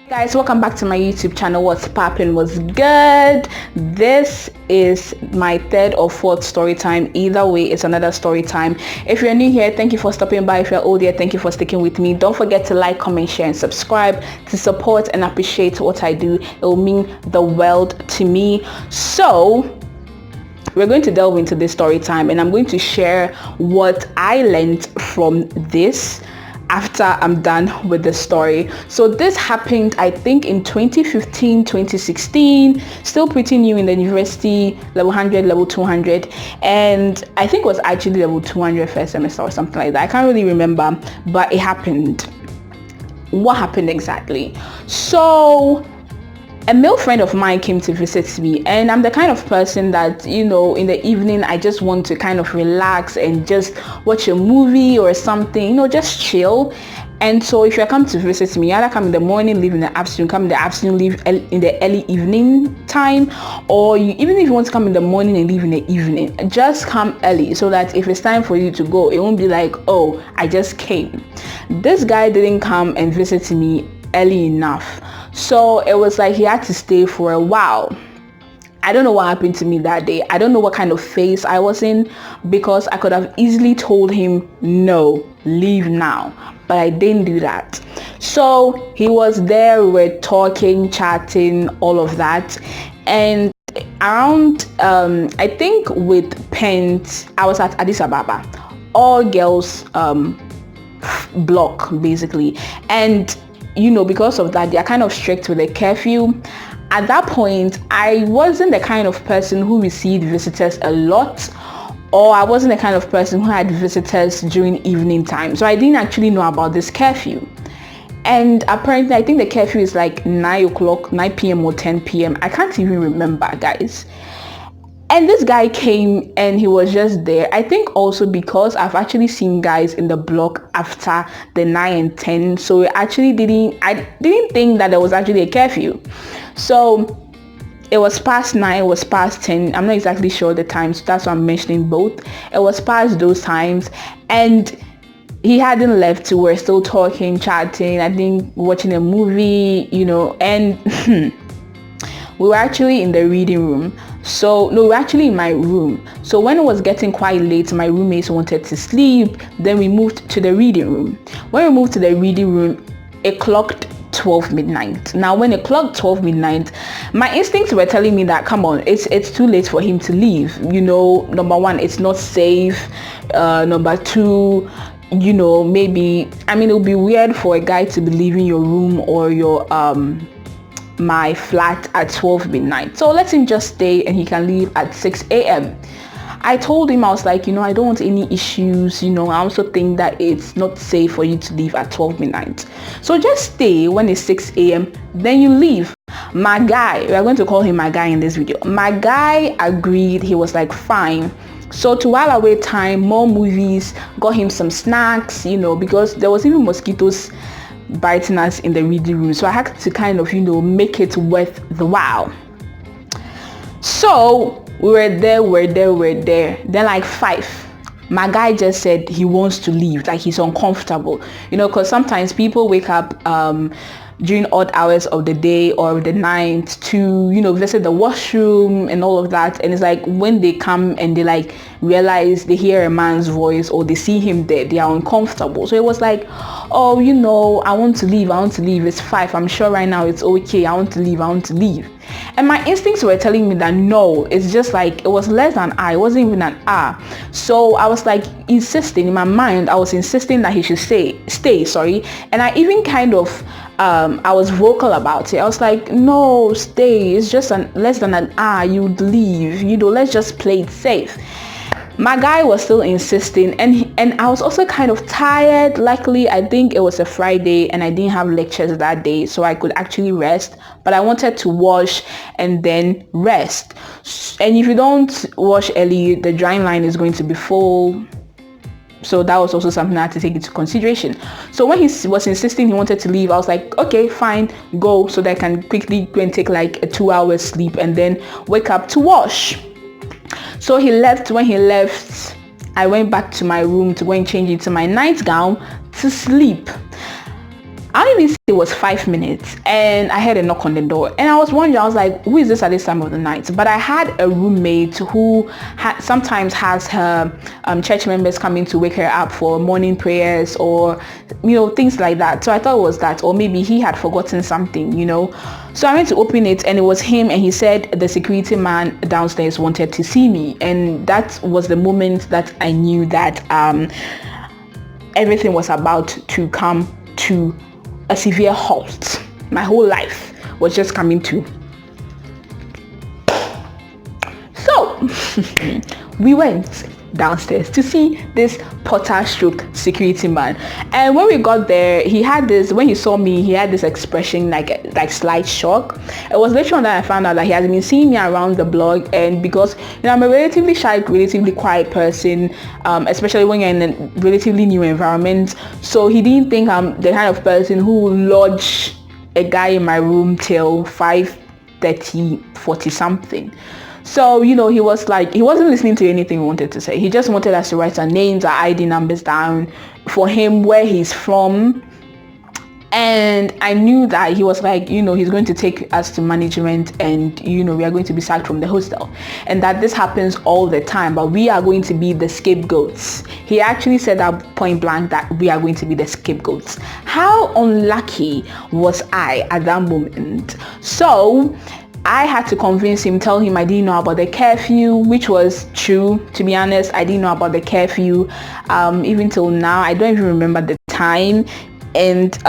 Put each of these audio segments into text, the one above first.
Guys, welcome back to my YouTube channel. What's poppin', was good? This is my third or fourth story time. Either way, it's another story time. If you're new here, thank you for stopping by. If you're old here, thank you for sticking with me. Don't forget to like, comment, share, and subscribe to support and appreciate what I do. It will mean the world to me. So we're going to delve into this story time, and I'm going to share what I learned from this after I'm done with the story. So this happened, I think, in 2015, 2016, still pretty new in the university, level 100, level 200, and I think it was actually level 200 first semester or something like that. I can't really remember, but it happened. What happened exactly? So a male friend of mine came to visit me, and I'm the kind of person that, you know, in the evening I just want to kind of relax and just watch a movie or something, you know, just chill. And so if you come to visit me, either come in the morning, leave in the afternoon, come in the afternoon, leave in the early evening time, or even if you want to come in the morning and leave in the evening, just come early so that if it's time for you to go, it won't be like, oh, I just came. This guy didn't come and visit me early enough, so it was like he had to stay for a while. I don't know what happened to me that day. I don't know what kind of phase I was in, because I could have easily told him, no, leave now, but I didn't do that. So he was there, we were talking, chatting, all of that, and around I think with Pent, I was at Addis Ababa, all girls block basically, and you know, because of that, they are kind of strict with the curfew. At that point, I wasn't the kind of person who received visitors a lot, or I wasn't the kind of person who had visitors during evening time. So I didn't actually know about this curfew. And apparently, I think the curfew is like 9 p.m. or 10 p.m. I can't even remember, guys. And this guy came and he was just there. I think also because I've actually seen guys in the block after the 9 and 10. So I didn't think that there was actually a curfew. So it was past 9, it was past 10. I'm not exactly sure the times. That's why I'm mentioning both. It was past those times. And he hadn't left. We were still talking, chatting, I think watching a movie, you know, and we were actually in the reading room. So no, we were actually in my room. So when it was getting quite late, my roommates wanted to sleep. Then we moved to the reading room. When we moved to the reading room, it clocked 12 midnight. Now when it clocked 12 midnight, my instincts were telling me that, come on, it's too late for him to leave. You know, number one, it's not safe. Number two, you know, maybe, I mean, it would be weird for a guy to be leaving your room or your my flat at 12 midnight. So let him just stay and he can leave at 6 a.m. I told him, I was like, you know, I don't want any issues. You know, I also think that it's not safe for you to leave at 12 midnight. So just stay when it's 6 a.m. Then you leave. My guy, we are going to call him my guy in this video. My guy agreed. He was like, fine. So to while away time, more movies, got him some snacks, you know, because there was even mosquitoes biting us in the reading room. So I had to kind of, you know, make it worth the while. So we were there. Then like 5, my guy just said he wants to leave, like he's uncomfortable, you know, because sometimes people wake up during odd hours of the day or the night to, you know, visit the washroom and all of that. And it's like when they come and they like realize they hear a man's voice or they see him there, they are uncomfortable. So it was like, oh, you know, I want to leave. It's 5. I'm sure right now it's okay. I want to leave. And my instincts were telling me that no, it's just like, it was less than an hour. It wasn't even an hour. So I was like insisting in my mind, I was insisting that he should stay. And I even kind of I was vocal about it. I was like, no, stay. It's just less than an hour. You'd leave. You know, let's just play it safe. My guy was still insisting, and I was also kind of tired. Luckily, I think it was a Friday and I didn't have lectures that day, so I could actually rest. But I wanted to wash and then rest. And if you don't wash early, the drying line is going to be full. So that was also something I had to take into consideration. So when he was insisting he wanted to leave, I was like, okay, fine, go, so that I can quickly go and take like a 2-hour sleep and then wake up to wash. So he left. When he left, I went back to my room to go and change into my nightgown to sleep. I don't even see it was 5 minutes, and I heard a knock on the door, and I was wondering, I was like, who is this at this time of the night? But I had a roommate who sometimes has her church members coming to wake her up for morning prayers, or things like that. So I thought it was that, or maybe he had forgotten something. So I went to open it, and it was him, and he said the security man downstairs wanted to see me, and that was the moment that I knew that everything was about to come to a severe halt. My whole life was just coming to. So we went downstairs to see this Potter stroke security man, and when we got there, he had this, when he saw me, he had this expression like slight shock. It was later on that I found out that he has been seeing me around the block, and because I'm a relatively shy, relatively quiet person, especially when you're in a relatively new environment, so he didn't think I'm the kind of person who will lodge a guy in my room till 5:30, 40 something. So, he was like, he wasn't listening to anything we wanted to say. He just wanted us to write our names, our ID numbers down for him, where he's from. And I knew that he was like, he's going to take us to management, and, we are going to be sacked from the hostel. And that this happens all the time, but we are going to be the scapegoats. He actually said that point blank, that we are going to be the scapegoats. How unlucky was I at that moment? So I had to convince him, tell him I didn't know about the curfew, which was true. To be honest, I didn't know about the curfew. Even till now, I don't even remember the time and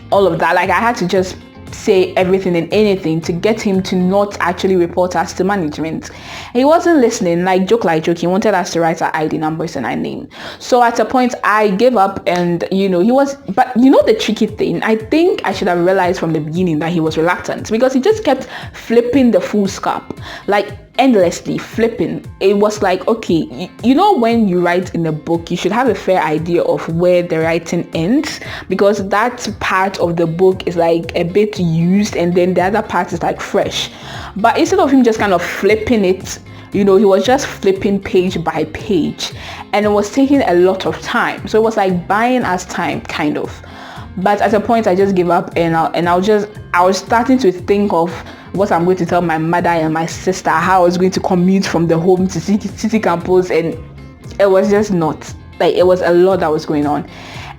all of that. Like, I had to just say everything and anything to get him to not actually report us to management. He wasn't listening. Like joke, he wanted us to write our ID numbers and our name. So at a point I gave up, and he was, but the tricky thing, I think I should have realized from the beginning that he was reluctant, because he just kept flipping the full scope, like endlessly flipping. It was like, okay, when you write in a book, you should have a fair idea of where the writing ends, because that part of the book is like a bit used, and then the other part is like fresh. But instead of him just kind of flipping it, he was just flipping page by page, and it was taking a lot of time. So it was like buying us time, kind of. But at a point I just gave up, and I was starting to think of what I'm going to tell my mother and my sister, how I was going to commute from the home to city campus, and it was just not, like, it was a lot that was going on.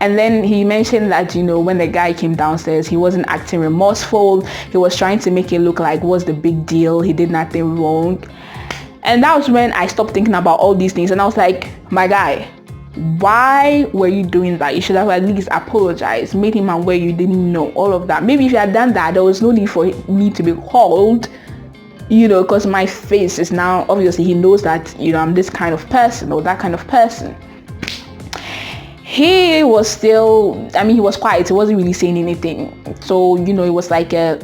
And then he mentioned that, when the guy came downstairs, he wasn't acting remorseful. He was trying to make it look like, what's the big deal? He did nothing wrong. And that was when I stopped thinking about all these things, and I was like, my guy, why were you doing that? You should have at least apologized, made him aware you didn't know, all of that. Maybe if you had done that, there was no need for me to be called, because my face is now, obviously he knows that, I'm this kind of person or that kind of person. He was still, he was quiet. He wasn't really saying anything. So, it was like a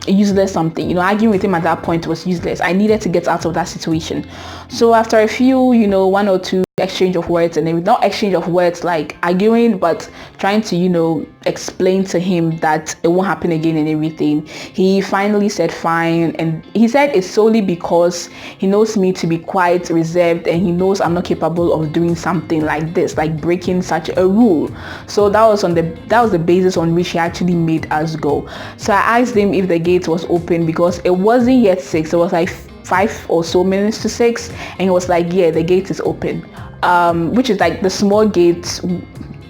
useless something. Arguing with him at that point was useless. I needed to get out of that situation. So after a few, one or two exchange of words, and not exchange of words like arguing, but trying to explain to him that it won't happen again and everything, he finally said fine. And he said it's solely because he knows me to be quite reserved, and he knows I'm not capable of doing something like this, like breaking such a rule. So that was the basis on which he actually made us go. So I asked him if the gate was open, because it wasn't yet 6, it was like 5 or so minutes to 6, and he was like, yeah, the gate is open, which is like the small gate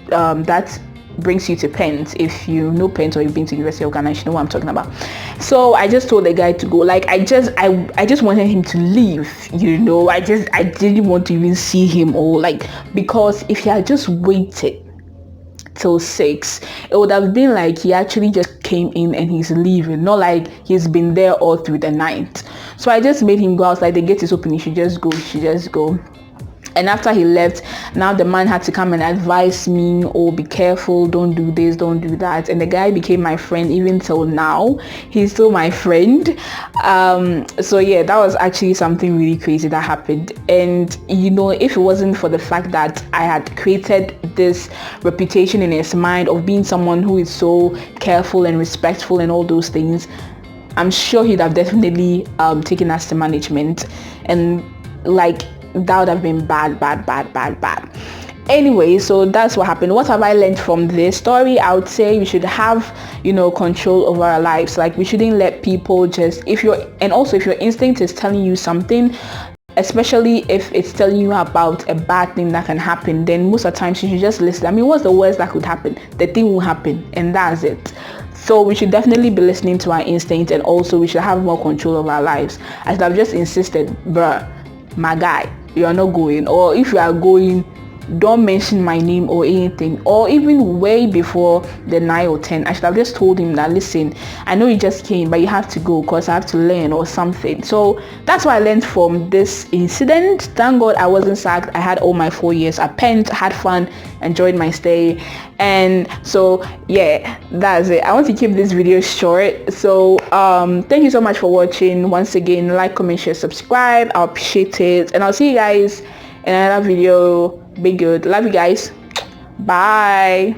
that brings you to Pens. If you know Pens or you've been to University of Ghana, you know what I'm talking about. So I just told the guy to go. Like, I just wanted him to leave, I didn't want to even see him, or like, because if he had just waited till 6, it would have been like he actually just came in and he's leaving, not like he's been there all through the night. So I just made him go. I was like, the gate is open, you should just go. And after he left, now the man had to come and advise me, oh, be careful, don't do this, don't do that. And the guy became my friend even till now. He's still my friend. So yeah, that was actually something really crazy that happened. And if it wasn't for the fact that I had created this reputation in his mind of being someone who is so careful and respectful and all those things, I'm sure he'd have definitely taken us to management, and like, that would have been bad. Anyway, so that's what happened. What have I learned from this story? I would say we should have, control over our lives. Like, we shouldn't let people just, if your instinct is telling you something, especially if it's telling you about a bad thing that can happen, then most of the times you should just listen. I mean, what's the worst that could happen? The thing will happen, and that's it. So we should definitely be listening to our instinct, and also we should have more control of our lives. As I've just insisted, bruh, my guy, you are not going, or if you are going, don't mention my name or anything. Or even way before the 9 or 10, I should have just told him that, listen, I know you just came, but you have to go because I have to learn or something. So that's what I learned from this incident. Thank God I wasn't sacked. I had all my 4 years. I penned, had fun, enjoyed my stay. And so yeah, that's it. I want to keep this video short. So thank you so much for watching. Once again, like, comment, share, subscribe. I appreciate it, and I'll see you guys in another video. Be good. Love you guys. Bye.